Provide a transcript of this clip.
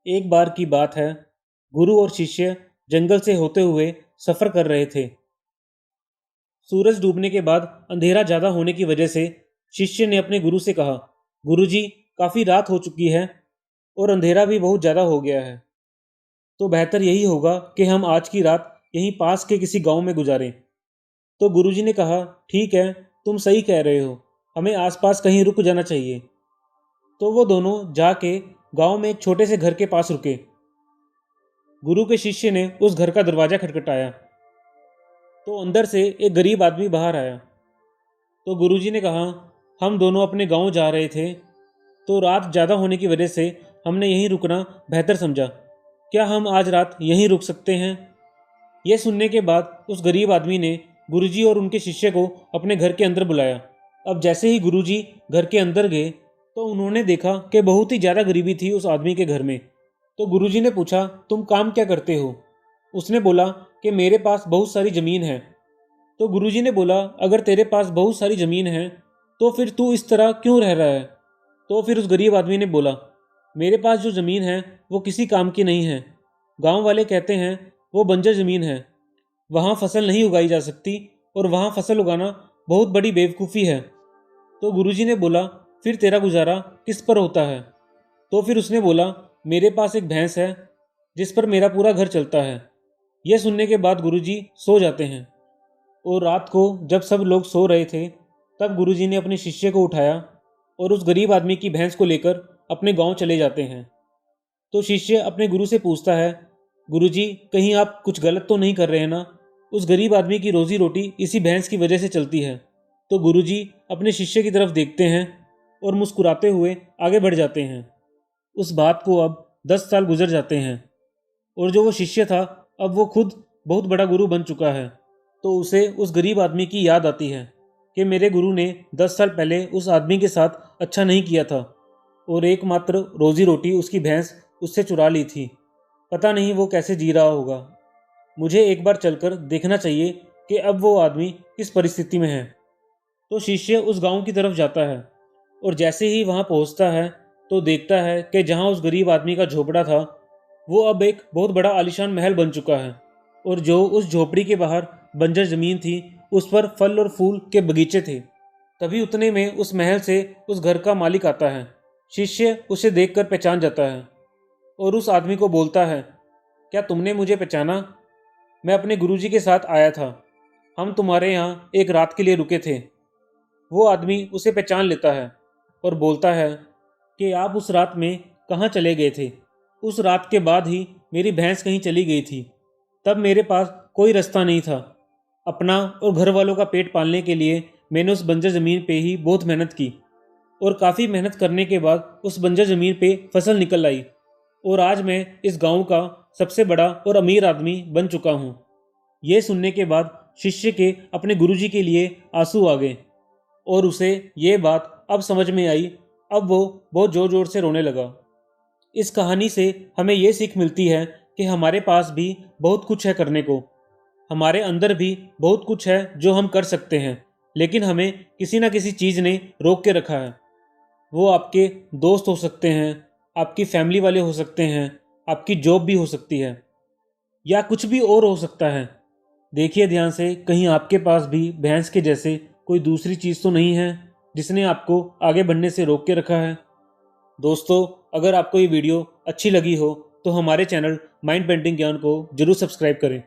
एक बार की बात है। गुरु और शिष्य जंगल से होते हुए सफर कर रहे थे। सूरज डूबने के बाद अंधेरा ज्यादा होने की वजह से शिष्य ने अपने गुरु से कहा, गुरुजी, काफी रात हो चुकी है और अंधेरा भी बहुत ज्यादा हो गया है। तो बेहतर यही होगा कि हम आज की रात यहीं पास के किसी गांव में गुजारें। तो गुरुजी ने कहा, ठीक है, तुम सही कह रहे हो, हमें आसपास कहीं रुक जाना चाहिए। तो वो दोनों जाके गांव में एक छोटे से घर के पास रुके। गुरु के शिष्य ने उस घर का दरवाजा खटखटाया तो अंदर से एक गरीब आदमी बाहर आया। तो गुरुजी ने कहा, हम दोनों अपने गांव जा रहे थे, तो रात ज़्यादा होने की वजह से हमने यहीं रुकना बेहतर समझा। क्या हम आज रात यहीं रुक सकते हैं? यह सुनने के बाद उस गरीब आदमी ने गुरुजी और उनके शिष्य को अपने घर के अंदर बुलाया। अब जैसे ही गुरुजी घर के अंदर गए तो उन्होंने देखा कि बहुत ही ज़्यादा गरीबी थी उस आदमी के घर में। तो गुरुजी ने पूछा, तुम काम क्या करते हो? उसने बोला कि मेरे पास बहुत सारी ज़मीन है। तो गुरुजी ने बोला, अगर तेरे पास बहुत सारी ज़मीन है तो फिर तू इस तरह क्यों रह रहा है? तो फिर उस गरीब आदमी ने बोला, मेरे पास जो ज़मीन है वो किसी काम की नहीं है। गांव वाले कहते हैं वो बंजर ज़मीन है, वहाँ फसल नहीं उगाई जा सकती और वहाँ फसल उगाना बहुत बड़ी बेवकूफ़ी है। तो गुरुजी ने बोला, फिर तेरा गुजारा किस पर होता है? तो फिर उसने बोला, मेरे पास एक भैंस है जिस पर मेरा पूरा घर चलता है। यह सुनने के बाद गुरुजी सो जाते हैं। और रात को जब सब लोग सो रहे थे तब गुरुजी ने अपने शिष्य को उठाया और उस गरीब आदमी की भैंस को लेकर अपने गांव चले जाते हैं। तो शिष्य अपने गुरु से पूछता है, गुरुजी, कहीं आप कुछ गलत तो नहीं कर रहे हैं ना? उस गरीब आदमी की रोजी रोटी इसी भैंस की वजह से चलती है। तो गुरुजी अपने शिष्य की तरफ देखते हैं और मुस्कुराते हुए आगे बढ़ जाते हैं। उस बात को अब 10 साल गुजर जाते हैं और जो वो शिष्य था अब वो खुद बहुत बड़ा गुरु बन चुका है। तो उसे उस गरीब आदमी की याद आती है कि मेरे गुरु ने 10 साल पहले उस आदमी के साथ अच्छा नहीं किया था और एकमात्र रोजी रोटी उसकी भैंस उससे चुरा ली थी। पता नहीं वो कैसे जी रहा होगा। मुझे एक बार चलकर देखना चाहिए कि अब वो आदमी किस परिस्थिति में है। तो शिष्य उस गांव की तरफ जाता है और जैसे ही वहां पहुंचता है तो देखता है कि जहां उस गरीब आदमी का झोपड़ा था वो अब एक बहुत बड़ा आलीशान महल बन चुका है और जो उस झोपड़ी के बाहर बंजर जमीन थी उस पर फल और फूल के बगीचे थे। तभी उतने में उस महल से उस घर का मालिक आता है। शिष्य उसे देखकर पहचान जाता है और उस आदमी को बोलता है, क्या तुमने मुझे पहचाना? मैं अपने गुरुजी के साथ आया था, हम तुम्हारे यहाँ एक रात के लिए रुके थे। वो आदमी उसे पहचान लेता है और बोलता है कि आप उस रात में कहाँ चले गए थे? उस रात के बाद ही मेरी भैंस कहीं चली गई थी। तब मेरे पास कोई रास्ता नहीं था। अपना और घर वालों का पेट पालने के लिए मैंने उस बंजर ज़मीन पे ही बहुत मेहनत की और काफ़ी मेहनत करने के बाद उस बंजर ज़मीन पे फसल निकल आई और आज मैं इस गांव का सबसे बड़ा और अमीर आदमी बन चुका हूँ। यह सुनने के बाद शिष्य के अपने गुरुजी के लिए आंसू आ गए और उसे ये बात अब समझ में आई। अब वो बहुत ज़ोर ज़ोर से रोने लगा। इस कहानी से हमें ये सीख मिलती है कि हमारे पास भी बहुत कुछ है करने को। हमारे अंदर भी बहुत कुछ है जो हम कर सकते हैं, लेकिन हमें किसी न किसी चीज़ ने रोक के रखा है। वो आपके दोस्त हो सकते हैं, आपकी फैमिली वाले हो सकते हैं, आपकी जॉब भी हो सकती है या कुछ भी और हो सकता है। देखिए ध्यान से, कहीं आपके पास भी भैंस के जैसे कोई दूसरी चीज़ तो नहीं है जिसने आपको आगे बढ़ने से रोक के रखा है। दोस्तों, अगर आपको ये वीडियो अच्छी लगी हो तो हमारे चैनल माइंड पेंटिंग ज्ञान को जरूर सब्सक्राइब करें।